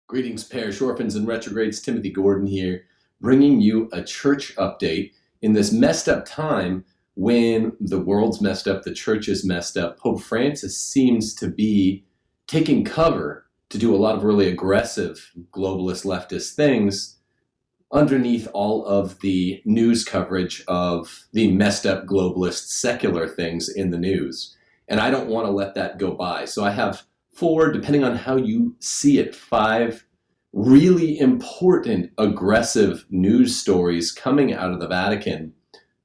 Greetings, parish orphans and retrogrades. Timothy Gordon here, bringing you a church update in this messed up time when the world's messed up, the church is messed up. Pope Francis seems to be taking cover to do a lot of really aggressive globalist leftist things underneath all of the news coverage of the messed up globalist secular things in the news. And I don't want to let that go by. So I have four, depending on how you see it, five really important, aggressive news stories coming out of the Vatican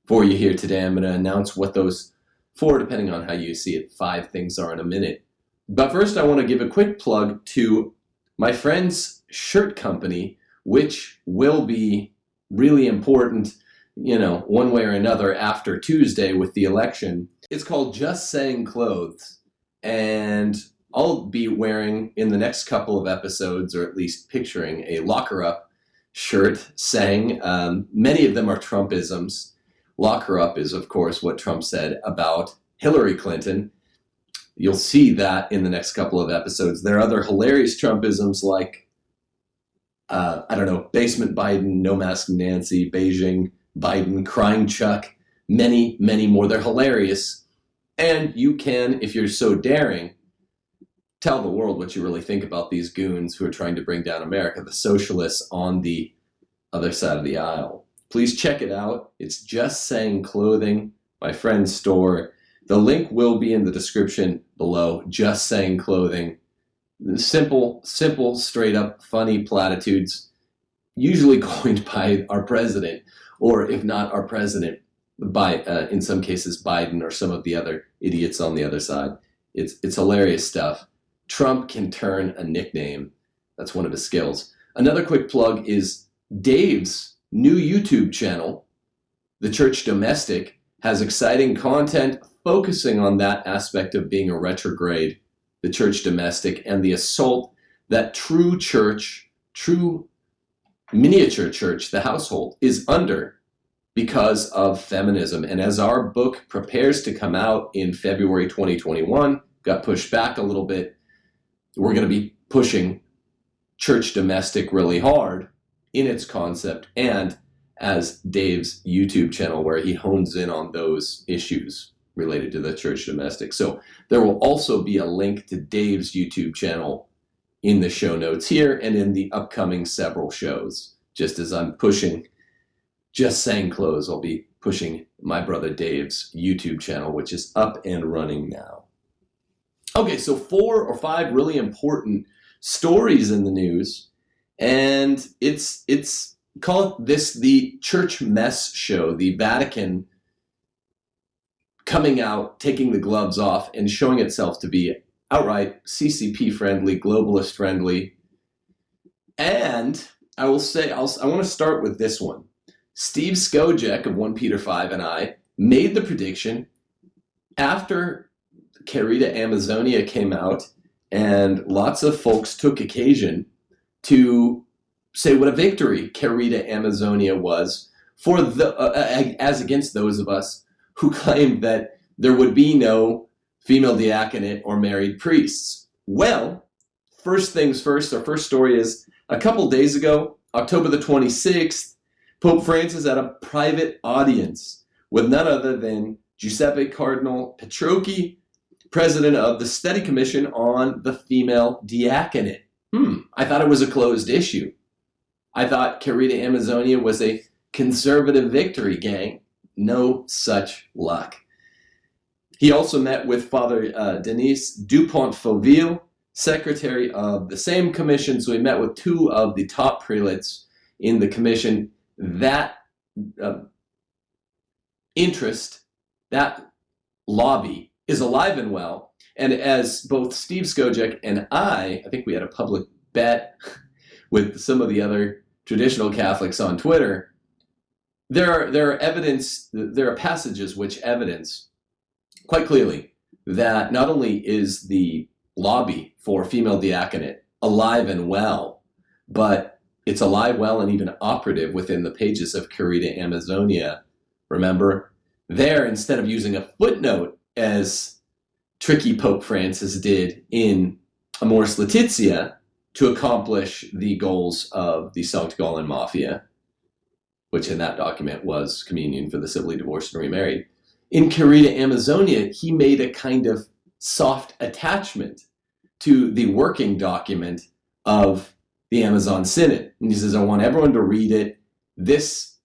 for you here today. I'm going to announce what those four, depending on how you see it, five things are in a minute. But first, I want to give a quick plug to my friend's shirt company, which will be really important, one way or another after Tuesday with the election. It's called Just Saying Clothes, and I'll be wearing in the next couple of episodes, or at least picturing, a locker up shirt saying, many of them are Trumpisms. Locker up is, of course, what Trump said about Hillary Clinton. You'll see that in the next couple of episodes. There are other hilarious Trumpisms like, Basement Biden, No Mask Nancy, Beijing Biden, Crying Chuck, many, many more. They're hilarious. And you can, if you're so daring, tell the world what you really think about these goons who are trying to bring down America, the socialists on the other side of the aisle. Please check it out. It's Just Saying Clothing, my friend's store. The link will be in the description below. Just Saying Clothing. Simple, straight up, funny platitudes, usually coined by our president, or if not our president, by, in some cases, Biden or some of the other idiots on the other side. It's hilarious stuff. Trump can turn a nickname. That's one of his skills. Another quick plug is Dave's new YouTube channel, The Church Domestic, has exciting content focusing on that aspect of being a retrograde, the church domestic, and the assault that true church, true miniature church, the household, is under because of feminism. And as our book prepares to come out in February 2021, got pushed back a little bit, we're going to be pushing church domestic really hard in its concept and as Dave's YouTube channel, where he hones in on those issues related to the church domestic. So there will also be a link to Dave's YouTube channel in the show notes here and in the upcoming several shows. Just as I'm pushing Just Saying Clothes, I'll be pushing my brother Dave's YouTube channel, which is up and running now. Okay, so 4 or 5 really important stories in the news, and it's call this the church mess show, the Vatican coming out, taking the gloves off, and showing itself to be outright CCP friendly, globalist friendly. And I will say, I want to start with this one. Steve Skojec of 1 Peter 5 and I made the prediction after Querida Amazonia came out, and lots of folks took occasion to say what a victory Querida Amazonia was for as against those of us who claimed that there would be no female diaconate or married priests. Well, first things first, our first story is a couple days ago, October the 26th, Pope Francis had a private audience with none other than Giuseppe Cardinal Petrocchi, president of the Study Commission on the Female Diaconate. I thought it was a closed issue. I thought Querida Amazonia was a conservative victory, gang. No such luck. He also met with Father Denise Dupont-Fauville, secretary of the same commission. So he met with 2 of the top prelates in the commission. That interest, that lobby, is alive and well. And as both Steve Skojec and I think we had a public bet with some of the other traditional Catholics on Twitter, there are passages which evidence quite clearly that not only is the lobby for female diaconate alive and well, but it's alive, well, and even operative within the pages of Querida Amazonia. Remember, there, instead of using a footnote as tricky Pope Francis did in Amoris Laetitia, to accomplish the goals of the St. Gallen Mafia, which in that document was communion for the civilly divorced and remarried. In Carita Amazonia, he made a kind of soft attachment to the working document of the Amazon Synod. And he says, I want everyone to read it. This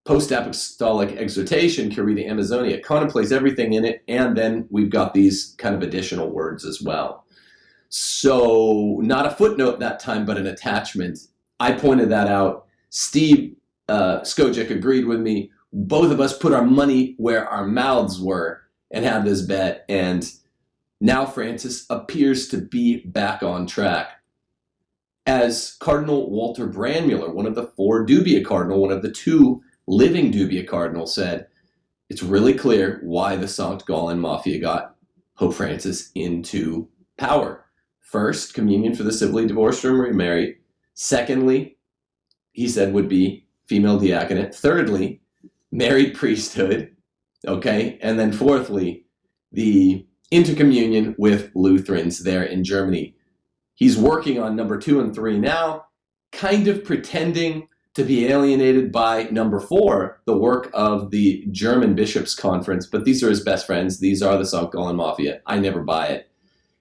post-apostolic exhortation, Carita Amazonia, contemplates everything in it, and then we've got these kind of additional words as well. So not a footnote that time, but an attachment. I pointed that out. Steve Skojic agreed with me. Both of us put our money where our mouths were and had this bet, and now Francis appears to be back on track. As Cardinal Walter Brandmuller, one of the 4 dubia cardinal, one of the 2 living dubia cardinals, said, it's really clear why the St. Gallen Mafia got Pope Francis into power. First, communion for the civilly divorced or remarried. Secondly, he said, would be female diaconate. Thirdly, married priesthood. Okay. And then fourthly, the intercommunion with Lutherans there in Germany. He's working on number 2 and 3 now, kind of pretending to be alienated by number 4, the work of the German Bishops' Conference. But these are his best friends. These are the St. Gallen Mafia. I never buy it.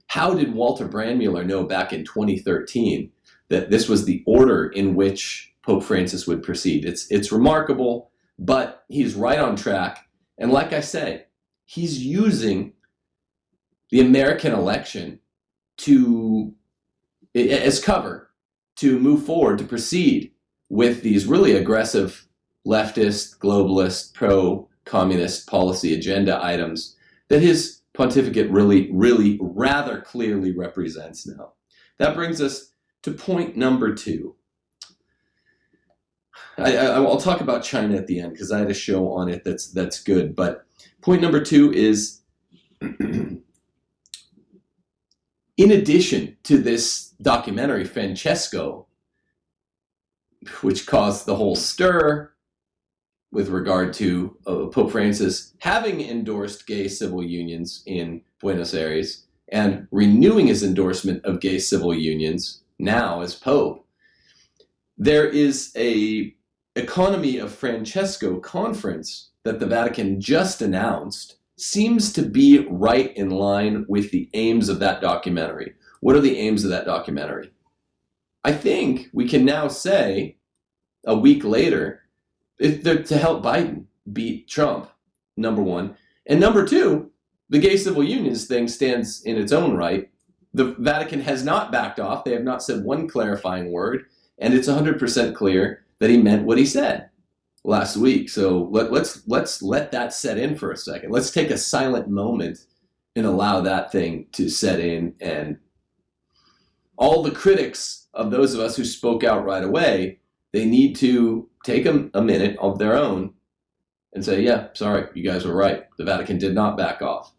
How did Walter Brandmuller know back in 2013 that this was the order in which Pope Francis would proceed? It's remarkable, but he's right on track. And like I say, he's using the American election as cover to move forward, to proceed with these really aggressive leftist, globalist, pro-communist policy agenda items that his pontificate really rather clearly represents now. That brings us to point number 2. I'll talk about China at the end because I had a show on it that's good. But point number 2 is, in addition to this documentary, Francesco, which caused the whole stir with regard to Pope Francis having endorsed gay civil unions in Buenos Aires and renewing his endorsement of gay civil unions now as Pope, there is a Economy of Francesco conference that the Vatican just announced, seems to be right in line with the aims of that documentary. What are the aims of that documentary? I think we can now say, a week later, they're to help Biden beat Trump, number 1. And number 2, the gay civil unions thing stands in its own right. The Vatican has not backed off. They have not said one clarifying word. And it's 100% clear that he meant what he said last week. So let's let that set in for a second. Let's take a silent moment and allow that thing to set in. And all the critics of those of us who spoke out right away, they need to take a minute of their own and say, yeah, sorry, you guys were right. The Vatican did not back off.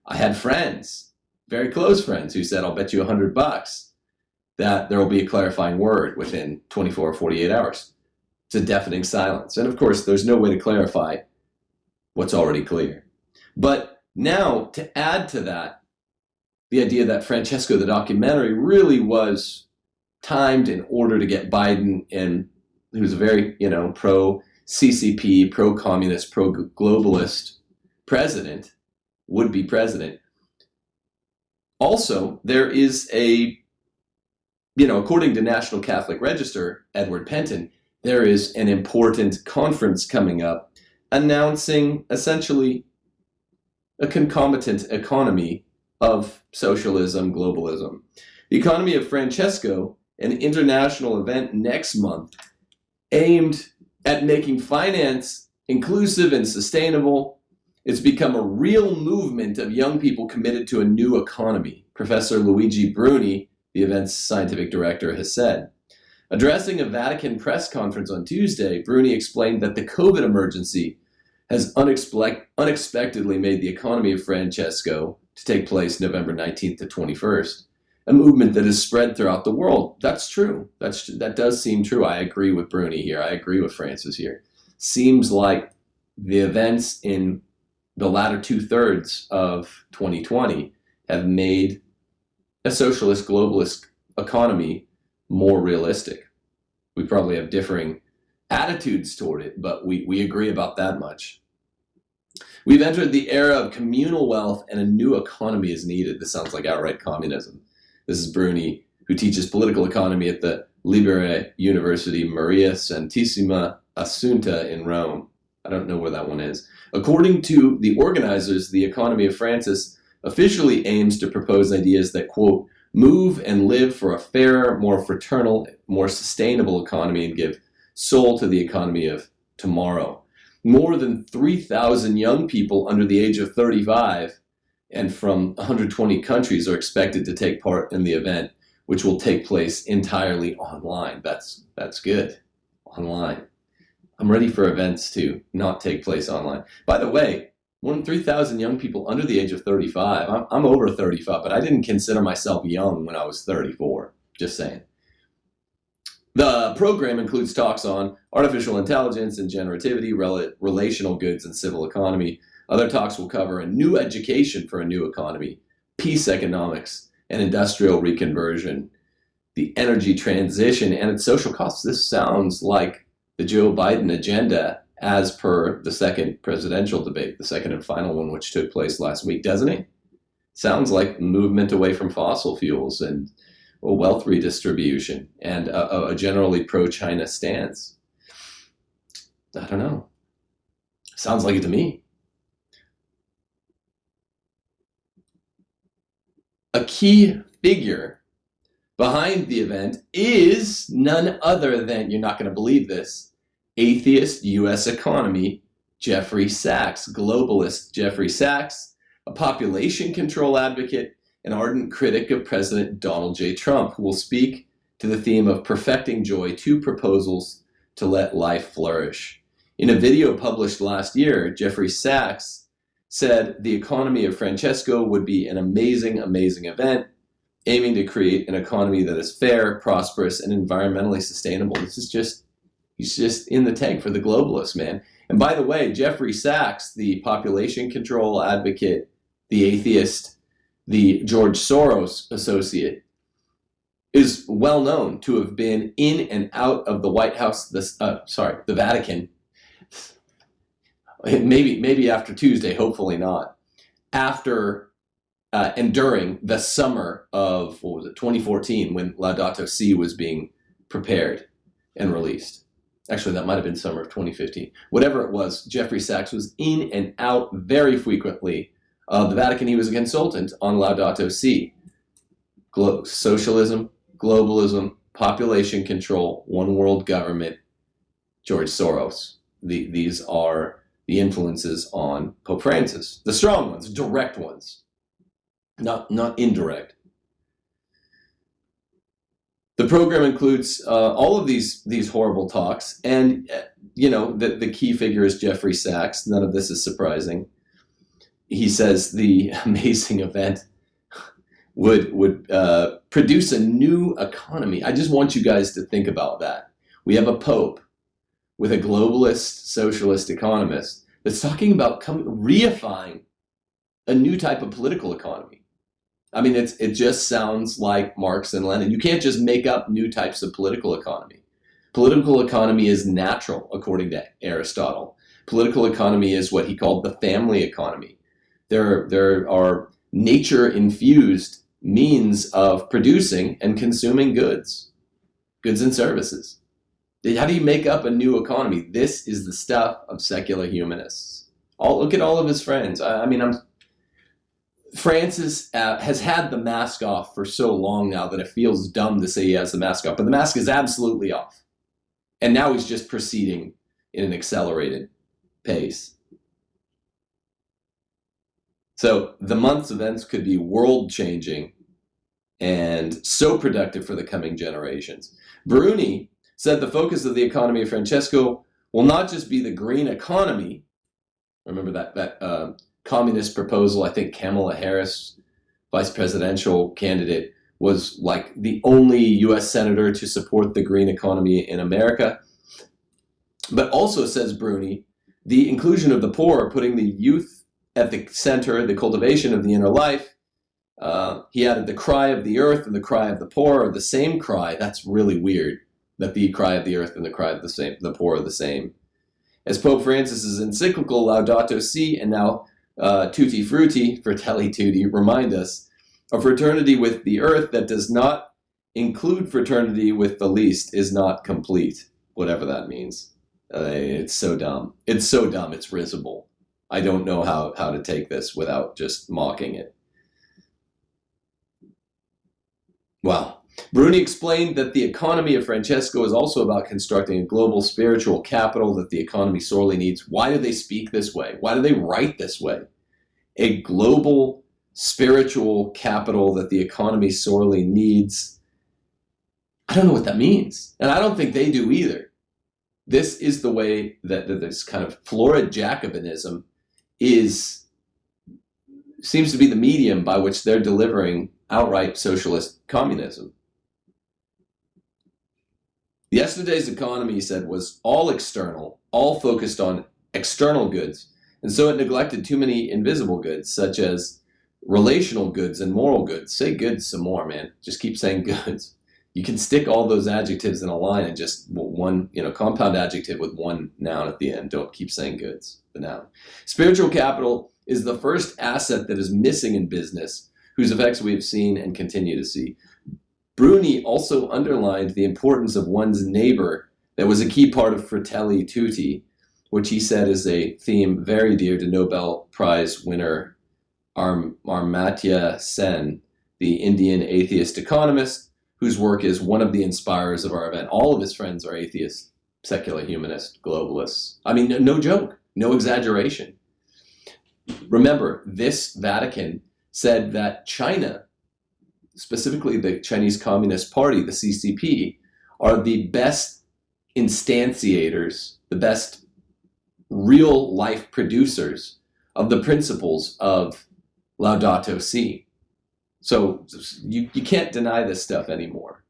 I had friends, very close friends, who said, I'll bet you $100 that there will be a clarifying word within 24 or 48 hours. It's a deafening silence. And of course, there's no way to clarify what's already clear. But now, to add to that, the idea that Francesco, the documentary, really was timed in order to get Biden in, who's a very, pro-CCP, pro-communist, pro-globalist president, would-be president. Also, there is according to National Catholic Register, Edward Penton, there is an important conference coming up announcing essentially a concomitant economy of socialism, globalism. The Economy of Francesco, an international event next month aimed at making finance inclusive and sustainable. It's become a real movement of young people committed to a new economy, Professor Luigi Bruni, the event's scientific director, has said. Addressing a Vatican press conference on Tuesday, Bruni explained that the COVID emergency has unexpectedly made the Economy of Francesco to take place November 19th to 21st, a movement that has spread throughout the world. That's true. That does seem true. I agree with Bruni here. I agree with Francis here. Seems like the events in the latter 2/3 of 2020 have made a socialist globalist economy more realistic. We probably have differing attitudes toward it, but we agree about that much. We've entered the era of communal wealth and a new economy is needed. This sounds like outright communism. This is Bruni, who teaches political economy at the Libera University Maria Santissima Assunta in Rome. I don't know where that one is. According to the organizers, the economy of Francis officially aims to propose ideas that, quote, move and live for a fairer, more fraternal, more sustainable economy and give soul to the economy of tomorrow. More than 3,000 young people under the age of 35 and from 120 countries are expected to take part in the event, which will take place entirely online. That's good. Online. I'm ready for events to not take place online. By the way, more than 3,000 young people under the age of 35. I'm over 35, but I didn't consider myself young when I was 34. Just saying. The program includes talks on artificial intelligence and generativity, relational goods, and civil economy. Other talks will cover a new education for a new economy, peace economics, and industrial reconversion, the energy transition, and its social costs. This sounds like the Joe Biden agenda as per the second presidential debate, the second and final one, which took place last week, doesn't it? Sounds like movement away from fossil fuels and wealth redistribution and a generally pro-China stance. I don't know. Sounds like it to me. A key figure behind the event is none other than, you're not going to believe this, atheist U.S. economy Jeffrey Sachs, globalist Jeffrey Sachs, a population control advocate, an ardent critic of President Donald J. Trump, who will speak to the theme of perfecting joy, 2 proposals to let life flourish. In a video published last year, Jeffrey Sachs said the economy of Francesco would be an amazing, amazing event, aiming to create an economy that is fair, prosperous, and environmentally sustainable. He's just in the tank for the globalists, man. And by the way, Jeffrey Sachs, the population control advocate, the atheist, the George Soros associate, is well known to have been in and out of the White House, the Vatican, maybe after Tuesday, hopefully not, after and during the summer of, 2014, when Laudato Si was being prepared and released. Actually, that might have been summer of 2015. Whatever it was, Jeffrey Sachs was in and out very frequently of the Vatican. He was a consultant on Laudato Si. Socialism, globalism, population control, one world government, George Soros. These are the influences on Pope Francis. The strong ones, direct ones, not indirect. The program includes all of these horrible talks, and the key figure is Jeffrey Sachs. None of this is surprising. He says the amazing event would produce a new economy. I just want you guys to think about that. We have a pope with a globalist socialist economist that's talking about reifying a new type of political economy. I mean, it just sounds like Marx and Lenin. You can't just make up new types of political economy. Political economy is natural, according to Aristotle. Political economy is what he called the family economy. There are nature-infused means of producing and consuming goods and services. How do you make up a new economy? This is the stuff of secular humanists. Look at all of his friends. Francis has had the mask off for so long now that it feels dumb to say he has the mask off, but the mask is absolutely off. And now he's just proceeding in an accelerated pace. So the month's events could be world-changing and so productive for the coming generations. Bruni said the focus of the economy of Francesco will not just be the green economy. Remember that communist proposal, I think Kamala Harris, vice presidential candidate, was like the only U.S. senator to support the green economy in America. But also, says Bruni, the inclusion of the poor, putting the youth at the center, the cultivation of the inner life, He added the cry of the earth and the cry of the poor are the same cry. That's really weird that the cry of the earth and the cry of the poor are the same. As Pope Francis's encyclical Laudato Si and now Tutti Frutti, Fratelli Tutti, remind us, a fraternity with the earth that does not include fraternity with the least is not complete, whatever that means. It's so dumb. It's so dumb, it's risible. I don't know how to take this without just mocking it. Wow. Bruni explained that the economy of Francesco is also about constructing a global spiritual capital that the economy sorely needs. Why do they speak this way? Why do they write this way? A global spiritual capital that the economy sorely needs. I don't know what that means. And I don't think they do either. This is the way that this kind of florid Jacobinism seems to be the medium by which they're delivering outright socialist communism. Yesterday's economy, he said, was all external, all focused on external goods, and so it neglected too many invisible goods, such as relational goods and moral goods. Say goods some more, man. Just keep saying goods. You can stick all those adjectives in a line and just one, compound adjective with one noun at the end. Don't keep saying goods, the noun. Spiritual capital is the first asset that is missing in business, whose effects we have seen and continue to see. Bruni also underlined the importance of one's neighbor. That was a key part of Fratelli Tutti, which he said is a theme very dear to Nobel Prize winner Amartya Sen, the Indian atheist economist, whose work is one of the inspirers of our event. All of his friends are atheists, secular humanists, globalists. I mean, no joke, no exaggeration. Remember, this Vatican said that China, specifically the Chinese Communist Party, the CCP, are the best instantiators, the best real-life producers of the principles of Laudato Si. So you can't deny this stuff anymore.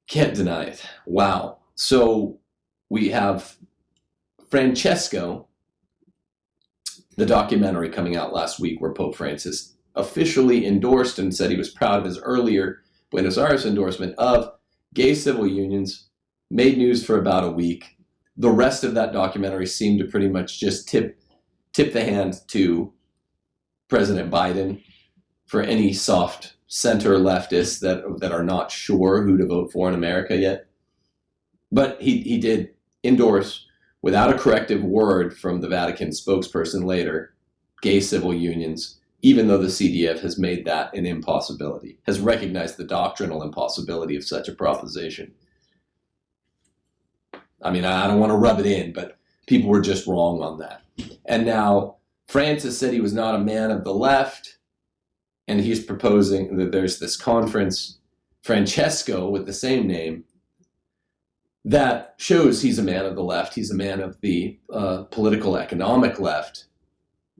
Can't deny it. Wow. So we have Francesco, the documentary coming out last week where Pope Francis officially endorsed and said he was proud of his earlier Buenos Aires endorsement of gay civil unions, made news for about a week. The rest of that documentary seemed to pretty much just tip the hand to President Biden for any soft center leftists that are not sure who to vote for in America yet. But he did endorse, without a corrective word from the Vatican spokesperson later, gay civil unions, even though the CDF has made that an impossibility, has recognized the doctrinal impossibility of such a proposition. I mean, I don't want to rub it in, but people were just wrong on that. And now Francis said he was not a man of the left, and he's proposing that there's this conference, Francesco, with the same name, that shows he's a man of the left. He's a man of the political economic left,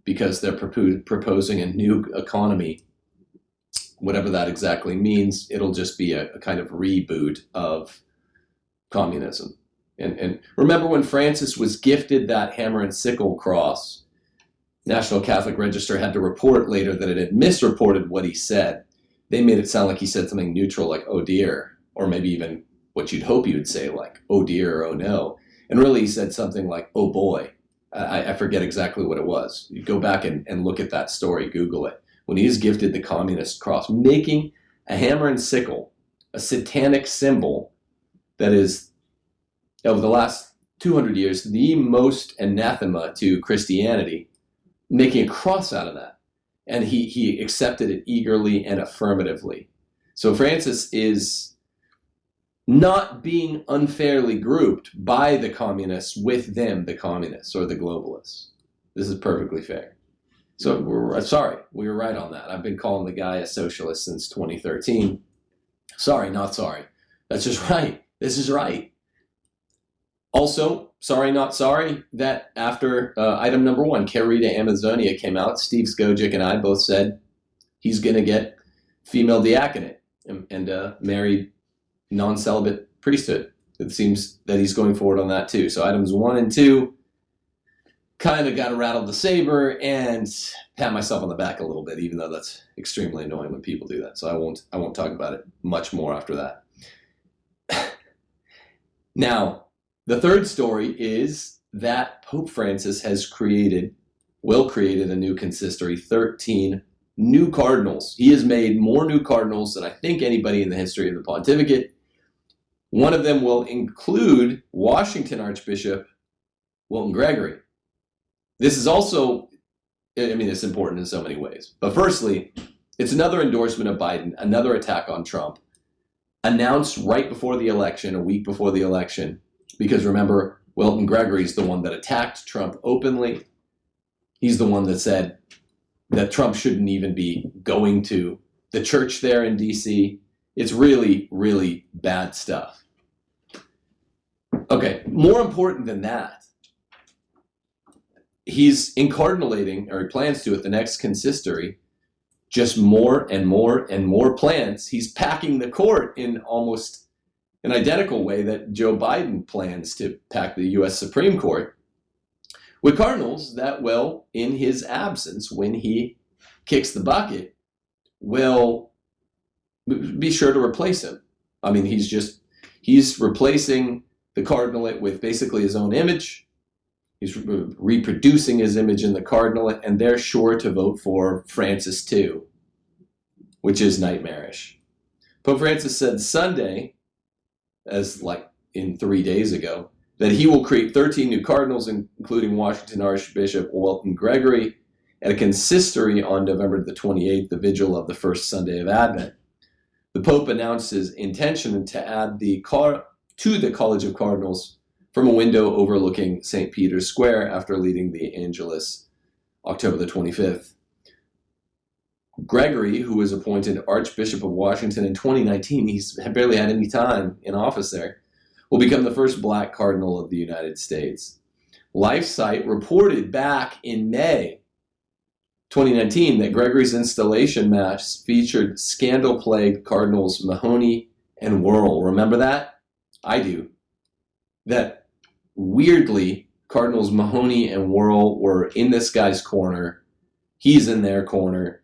because they're proposing a new economy. Whatever that exactly means, it'll just be a kind of reboot of communism. And remember when Francis was gifted that hammer and sickle cross, National Catholic Register had to report later that it had misreported what he said. They made it sound like he said something neutral like, oh dear, or maybe even what you'd hope he would say, like, oh dear, or oh no. And really he said something like, oh boy. I forget exactly what it was. You go back and look at that story, Google it. When he is gifted the communist cross, making a hammer and sickle, a satanic symbol that is, over the last 200 years, the most anathema to Christianity, making a cross out of that. And he accepted it eagerly and affirmatively. So Francis is not being unfairly grouped by the communists with them, the communists or the globalists. This is perfectly fair. So sorry, we were right on that. I've been calling the guy a socialist since 2013. Sorry, not sorry. That's just right. This is right. Also, sorry, not sorry, that after item number 1, Querida Amazonia came out, Steve Skojic and I both said he's going to get female diaconate and married non-celibate priesthood. It seems that he's going forward on that too. So items 1 and 2, kind of got to rattle the saber and pat myself on the back a little bit, even though that's extremely annoying when people do that. So I won't talk about it much more after that. Now, the third story is that Pope Francis will create a new consistory, 13 new cardinals. He has made more new cardinals than I think anybody in the history of the pontificate. One of them will include Washington Archbishop Wilton Gregory. This is also, it's important in so many ways. But firstly, it's another endorsement of Biden, another attack on Trump, announced right before the election, a week before the election, because remember, Wilton Gregory is the one that attacked Trump openly. He's the one that said that Trump shouldn't even be going to the church there in D.C. It's really, really bad stuff. Okay, more important than that, he's incardinating, or he plans to at the next consistory, just more and more and more plans. He's packing the court in almost an identical way that Joe Biden plans to pack the U.S. Supreme Court with cardinals that will, in his absence, when he kicks the bucket, will be sure to replace him. I mean, he's replacing the cardinalate with basically his own image. He's reproducing his image in the cardinalate, and they're sure to vote for Francis too, which is nightmarish. Pope Francis said Sunday, as like in 3 days ago, that he will create 13 new cardinals, including Washington Archbishop Wilton Gregory, at a consistory on November the 28th, the vigil of the first Sunday of Advent. The Pope announced his intention to add to the College of Cardinals from a window overlooking St. Peter's Square after leading the Angelus October the 25th. Gregory, who was appointed Archbishop of Washington in 2019, he's barely had any time in office there, will become the first black cardinal of the United States. LifeSite reported back in May 2019 that Gregory's installation mass featured scandal-plagued Cardinals Mahony and Wuerl. Remember that? I do. That weirdly, Cardinals Mahony and Wuerl were in this guy's corner. He's in their corner.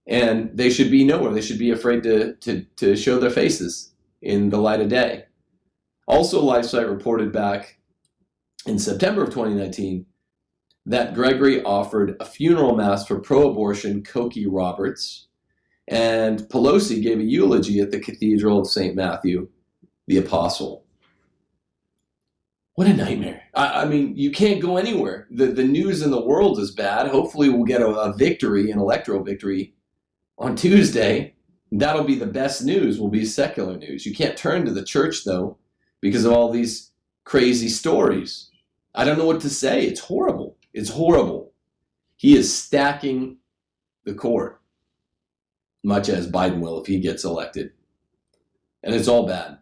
And they should be nowhere. They should be afraid to show their faces in the light of day. Also, LifeSite reported back in September of 2019 that Gregory offered a funeral mass for pro-abortion Cokie Roberts, and Pelosi gave a eulogy at the Cathedral of St. Matthew the Apostle. What a nightmare. I mean, you can't go anywhere. The news in the world is bad. Hopefully we'll get a victory, an electoral victory on Tuesday. That'll be the best news, will be secular news. You can't turn to the church, though, because of all these crazy stories. I don't know what to say. It's horrible. It's horrible. He is stacking the court, much as Biden will if he gets elected. And it's all bad.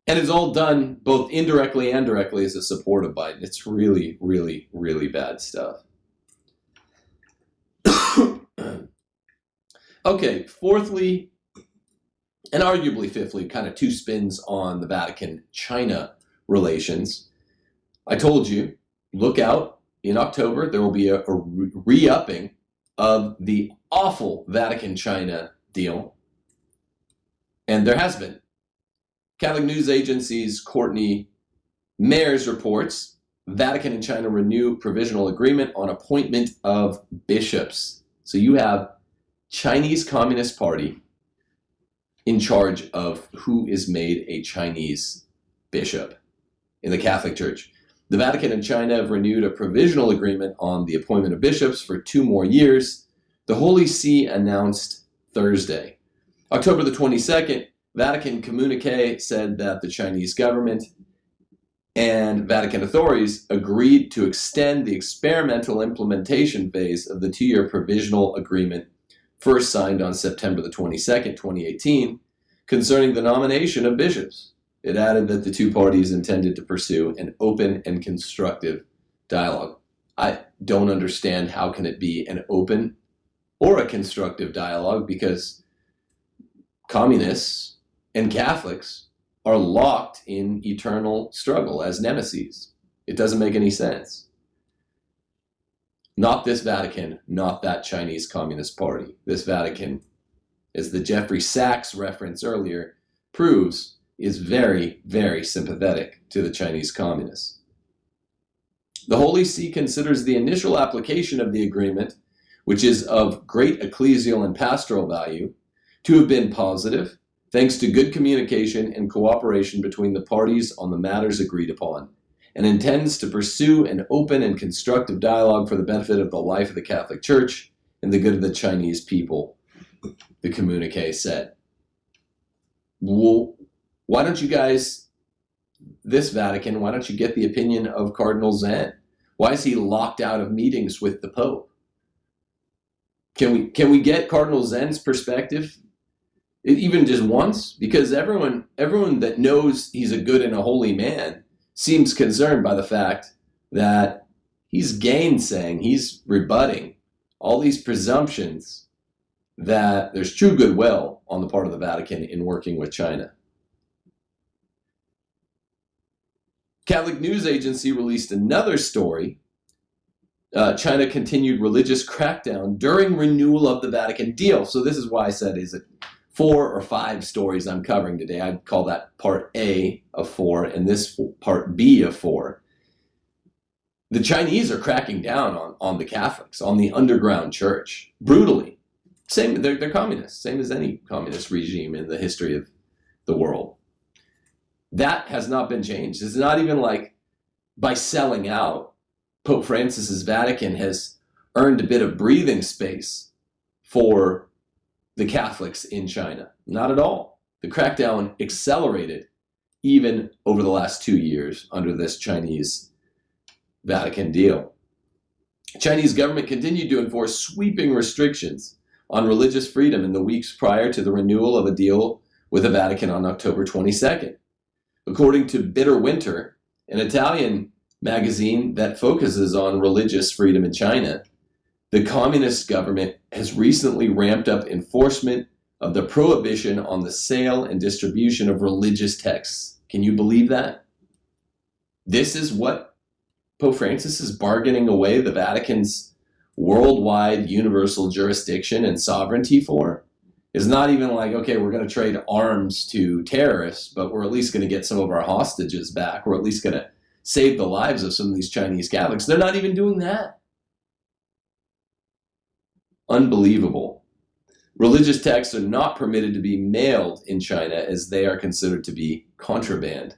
And it's all done both indirectly and directly as a support of Biden. It's really, really, really bad stuff. Okay, fourthly, and arguably fifthly, kind of two spins on the Vatican-China relations. I told you, look out, in October, there will be a re-upping of the awful Vatican-China deal. And there has been. Catholic news agency's Courtney Mayers reports, Vatican and China renew provisional agreement on appointment of bishops. So you have Chinese Communist Party in charge of who is made a Chinese bishop in the Catholic Church. The Vatican and China have renewed a provisional agreement on the appointment of bishops for 2 more years. The Holy See announced Thursday. October the 22nd, Vatican communique said that the Chinese government and Vatican authorities agreed to extend the experimental implementation phase of the 2-year provisional agreement first signed on September the 22nd, 2018, concerning the nomination of bishops. It added that the two parties intended to pursue an open and constructive dialogue. I don't understand how can it be an open or a constructive dialogue, because communists and Catholics are locked in eternal struggle as nemesis. It doesn't make any sense. Not this Vatican, not that Chinese Communist Party. This Vatican, as the Jeffrey Sachs reference earlier proves, is very, very sympathetic to the Chinese Communists. The Holy See considers the initial application of the agreement, which is of great ecclesial and pastoral value, to have been positive, thanks to good communication and cooperation between the parties on the matters agreed upon, and intends to pursue an open and constructive dialogue for the benefit of the life of the Catholic Church and the good of the Chinese people, the communique said. Well, why don't you guys, this Vatican, why don't you get the opinion of Cardinal Zen? Why is he locked out of meetings with the Pope? Can we get Cardinal Zen's perspective, even just once? Because everyone that knows he's a good and a holy man seems concerned by the fact that he's gainsaying, he's rebutting all these presumptions that there's true goodwill on the part of the Vatican in working with China. Catholic News Agency released another story. China continued religious crackdown during renewal of the Vatican deal. So this is why I said, is it 4 or 5 stories I'm covering today? I'd call that part A of 4 and this part B of 4. The Chinese are cracking down on the Catholics, on the underground church, brutally. Same, they're communists, same as any communist regime in the history of the world. That has not been changed. It's not even like by selling out, Pope Francis's Vatican has earned a bit of breathing space for the Catholics in China. Not at all. The crackdown accelerated even over the last 2 years under this Chinese Vatican deal. The Chinese government continued to enforce sweeping restrictions on religious freedom in the weeks prior to the renewal of a deal with the Vatican on October 22nd. According to Bitter Winter, an Italian magazine that focuses on religious freedom in China, the communist government has recently ramped up enforcement of the prohibition on the sale and distribution of religious texts. Can you believe that? This is what Pope Francis is bargaining away the Vatican's worldwide universal jurisdiction and sovereignty for. It's not even like, okay, we're going to trade arms to terrorists, but we're at least going to get some of our hostages back. We're at least going to save the lives of some of these Chinese Catholics. They're not even doing that. Unbelievable. Religious texts are not permitted to be mailed in China as they are considered to be contraband.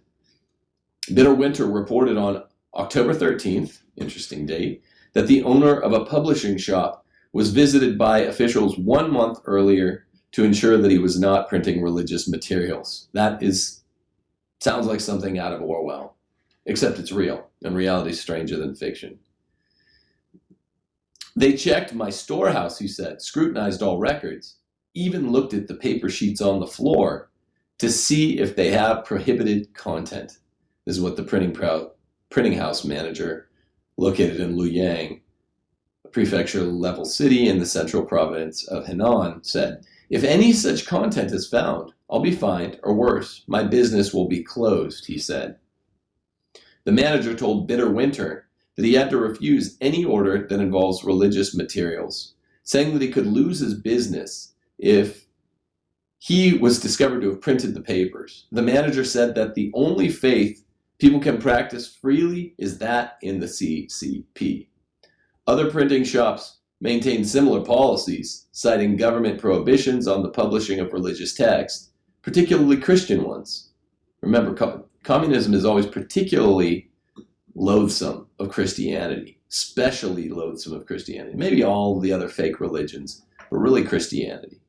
Bitter Winter reported on October 13th, interesting date, that the owner of a publishing shop was visited by officials 1 month earlier to ensure that he was not printing religious materials. That sounds like something out of Orwell, except it's real, and reality is stranger than fiction. They checked my storehouse, he said, scrutinized all records, even looked at the paper sheets on the floor to see if they have prohibited content. This is what the printing house manager located in Luoyang, a prefecture-level city in the central province of Henan, said, "If any such content is found, I'll be fined, or worse, my business will be closed," he said. The manager told Bitter Winter that he had to refuse any order that involves religious materials, saying that he could lose his business if he was discovered to have printed the papers. The manager said that the only faith people can practice freely is that in the CCP. Other printing shops maintain similar policies, citing government prohibitions on the publishing of religious texts, particularly Christian ones. Remember, communism is always particularly loathsome of Christianity, especially loathsome of Christianity. Maybe all the other fake religions, but really Christianity.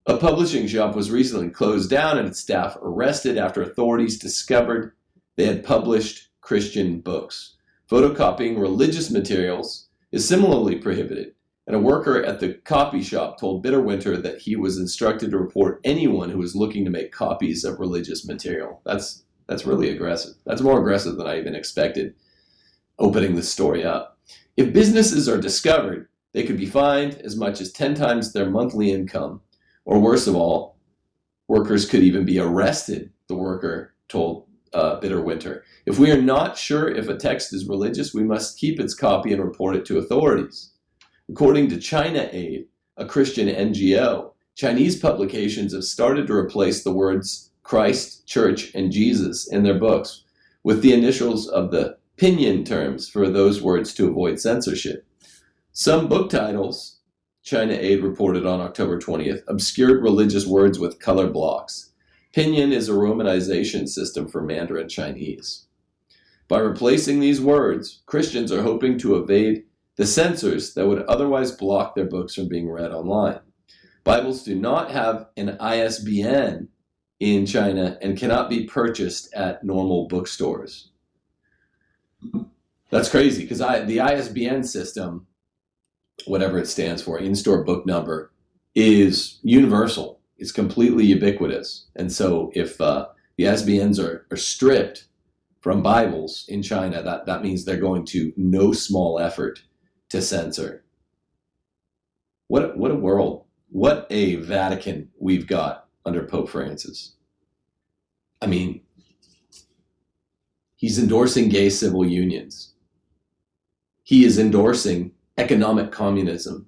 A publishing shop was recently closed down and its staff arrested after authorities discovered they had published Christian books. Photocopying religious materials is similarly prohibited, and a worker at the copy shop told Bitter Winter that he was instructed to report anyone who was looking to make copies of religious material. That's really aggressive. That's more aggressive than I even expected, opening the story up. If businesses are discovered, they could be fined as much as 10 times their monthly income, or worse of all, workers could even be arrested, the worker told bitter winter. If we are not sure if a text is religious, we must keep its copy and report it to authorities. According to China Aid, a Christian NGO, Chinese publications have started to replace the words Christ, Church, and Jesus in their books with the initials of the pinyin terms for those words to avoid censorship. Some book titles, China Aid reported on October 20th, obscured religious words with color blocks. Pinyin is a romanization system for Mandarin Chinese. By replacing these words, Christians are hoping to evade the censors that would otherwise block their books from being read online. Bibles do not have an ISBN in China and cannot be purchased at normal bookstores. That's crazy, because the ISBN system, whatever it stands for, in-store book number, is universal. It's completely ubiquitous. And so if the ISBNs are stripped from Bibles in China, that means they're going to no small effort to censor. What a world. What a Vatican we've got under Pope Francis. I mean, he's endorsing gay civil unions. He is endorsing economic communism,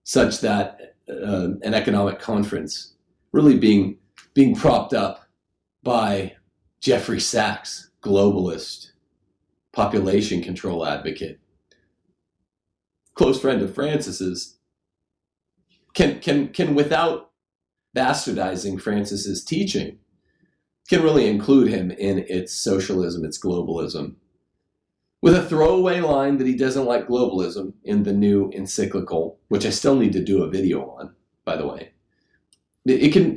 such that an economic conference really being propped up by Jeffrey Sachs, globalist, population control advocate, close friend of Francis's, can without bastardizing Francis's teaching, can really include him in its socialism, its globalism, with a throwaway line that he doesn't like globalism in the new encyclical, which I still need to do a video on, by the way. It can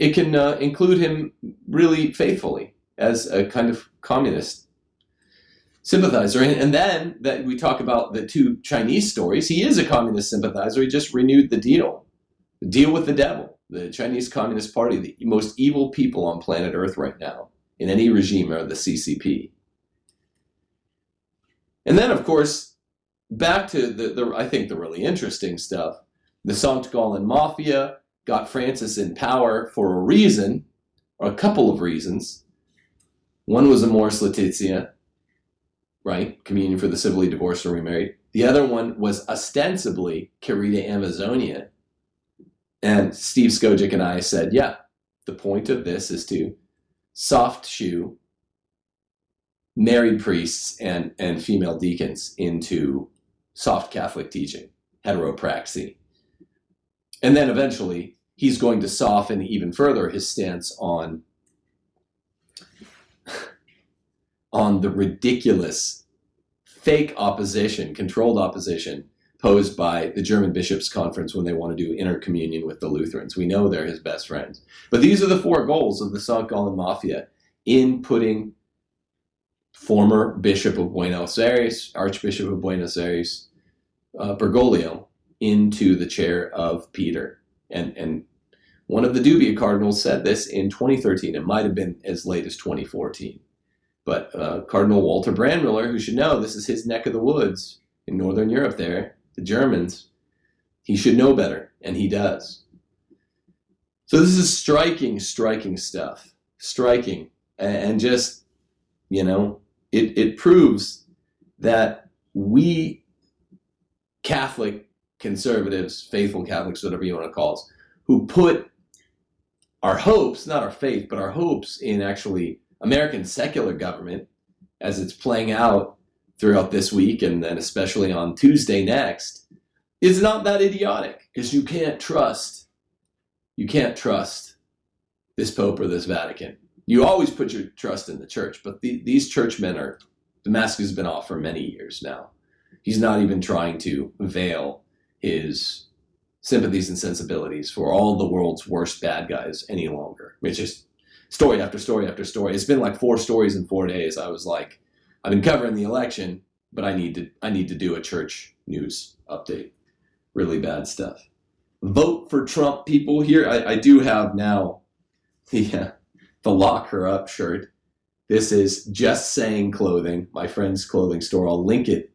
include him really faithfully as a kind of communist sympathizer. And then that we talk about the two Chinese stories, he is a communist sympathizer. He just renewed the deal with the devil. The Chinese Communist Party, the most evil people on planet Earth right now in any regime, are the CCP. And then, of course, back to I think the really interesting stuff. The St. Gallen Mafia got Francis in power for a reason, or a couple of reasons. One was Amoris Laetitia, right? Communion for the civilly divorced or remarried. The other one was ostensibly Querida Amazonia. And Steve Skojic and I said, yeah, the point of this is to soft shoe married priests and female deacons into soft Catholic teaching, heteropraxy. And then eventually he's going to soften even further his stance on the ridiculous fake opposition, controlled opposition posed by the German Bishops' Conference when they want to do intercommunion with the Lutherans. We know they're his best friends. But these are the four goals of the St. Gallen Mafia in putting former Bishop of Buenos Aires, Archbishop of Buenos Aires, Bergoglio, into the chair of Peter. And one of the Dubia cardinals said this in 2013. It might have been as late as 2014. But Cardinal Walter Brandmüller, who should know this is his neck of the woods in Northern Europe there, the Germans, he should know better, and he does. So this is striking stuff. Striking. And just, it proves that we Catholic conservatives, faithful Catholics, whatever you want to call us, who put our hopes, not our faith, but our hopes in actually American secular government as it's playing out throughout this week and then especially on Tuesday next, is not that idiotic, because you can't trust this Pope or this Vatican. You always put your trust in the church, but these churchmen the mask has been off for many years now. He's not even trying to veil his sympathies and sensibilities for all the world's worst bad guys any longer. It's just story after story after story. It's been like 4 stories in 4 days. I was like, I've been covering the election, but I need to do a church news update. Really bad stuff. Vote for Trump, people. Here, I do have now the Lock Her Up shirt. This is Just Saying Clothing, my friend's clothing store. I'll link it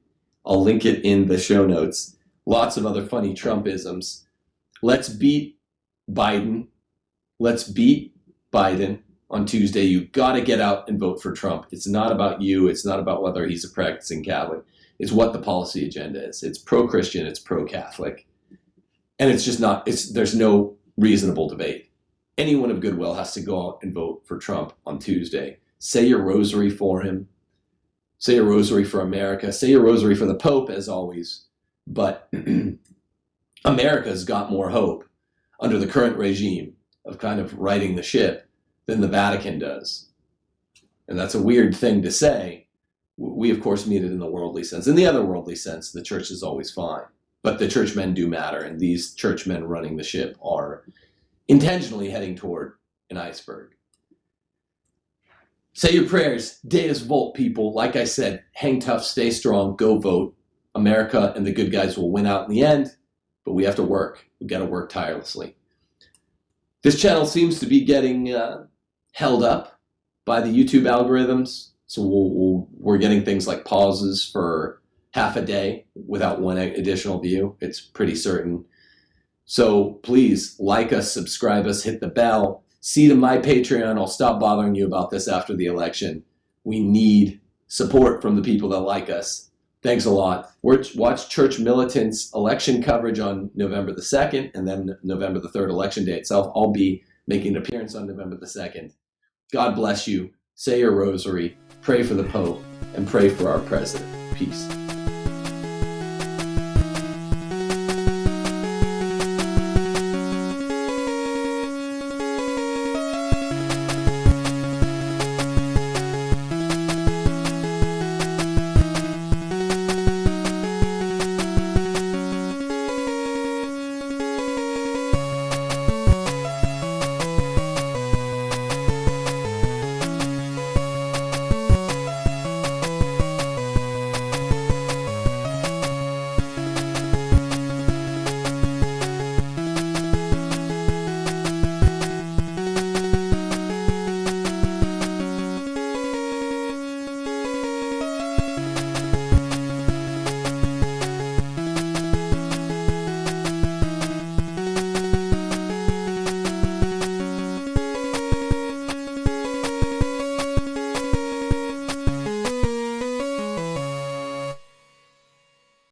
in the show notes. Lots of other funny Trumpisms. Let's beat Biden. Let's beat Biden. on Tuesday, you got to get out and vote for Trump. It's not about you. It's not about whether he's a practicing Catholic. It's what the policy agenda is. It's pro-Christian. It's pro-Catholic. And it's just not, there's no reasonable debate. Anyone of goodwill has to go out and vote for Trump on Tuesday. Say your rosary for him. Say your rosary for America. Say your rosary for the Pope, as always. But America's got more hope under the current regime of kind of righting the ship than the Vatican does. And that's a weird thing to say. We, of course, mean it in the worldly sense. In the other worldly sense, the church is always fine. But the churchmen do matter, and these churchmen running the ship are intentionally heading toward an iceberg. Say your prayers. Deus Vult, people. Like I said, hang tough, stay strong, go vote. America and the good guys will win out in the end, but we have to work. We've got to work tirelessly. This channel seems to be getting held up by the YouTube algorithms, so we're getting things like pauses for half a day without one additional view. It's pretty certain. So please like us, subscribe us, hit the bell. See to my Patreon. I'll stop bothering you about this after the election. We need support from the people that like us. Thanks a lot. Watch Church Militant's election coverage on November the 2nd, and then November the 3rd, election day itself. I'll be making an appearance on November the 2nd. God bless you. Say your rosary. Pray for the Pope, and pray for our president. Peace.